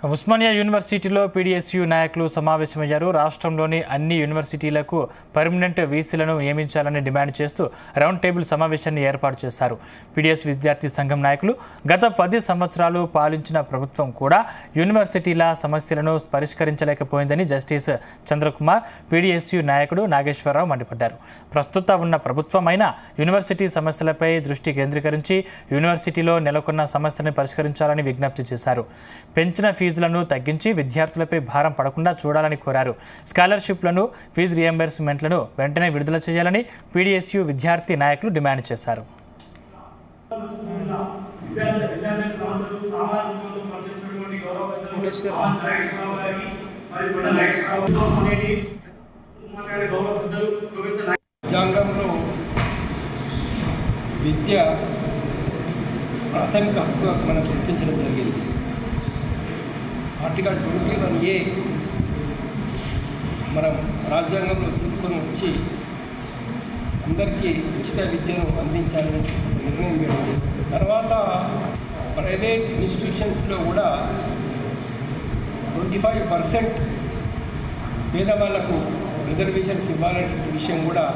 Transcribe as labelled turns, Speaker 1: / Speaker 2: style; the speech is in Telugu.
Speaker 1: ఉస్మానియా యూనివర్సిటీలో పీడీఎస్యూ నాయకులు సమావేశమయ్యారు. రాష్ట్రంలోని అన్ని యూనివర్సిటీలకు పర్మనెంట్ వీసీలను నియమించాలని డిమాండ్ చేస్తూ రౌండ్ టేబుల్ సమావేశాన్ని ఏర్పాటు చేశారు. పీడీఎస్ విద్యార్థి సంఘం నాయకులు గత 10 సంవత్సరాలు పాలించిన ప్రభుత్వం కూడా యూనివర్సిటీల సమస్యలను పరిష్కరించలేకపోయిందని జస్టిస్ చంద్రకుమార్, పీడీఎస్యూ నాయకుడు నాగేశ్వరరావు మండిపడ్డారు. ప్రస్తుత ఉన్న ప్రభుత్వమైన యూనివర్సిటీ సమస్యలపై దృష్టి కేంద్రీకరించి యూనివర్సిటీలో నెలకొన్న సమస్యలను పరిష్కరించాలని విజ్ఞప్తి చేశారు. పెంచిన ఫీజులను తగ్గించి విద్యార్థులపై భారం పడకుండా చూడాలని కోరారు. స్కాలర్షిప్లను, ఫీజు రియంబర్స్మెంట్లను వెంటనే విడుదల చేయాలని పీడీఎస్యూ విద్యార్థి నాయకులు డిమాండ్ చేశారు.
Speaker 2: రాజ్యాంగంలో విద్య ప్రాథమిక హక్కుగా మనం గుర్తించడం జరిగింది. ఆర్టికల్ 21A మనం రాజ్యాంగంలో తీసుకొని వచ్చి అందరికీ ఉచిత విద్యను అందించాలని నిర్ణయం జరిగింది. తర్వాత ప్రైవేట్ ఇన్స్టిట్యూషన్స్లో కూడా 25% పేదవాళ్లకు రిజర్వేషన్స్ ఇవ్వాలనే విషయం కూడా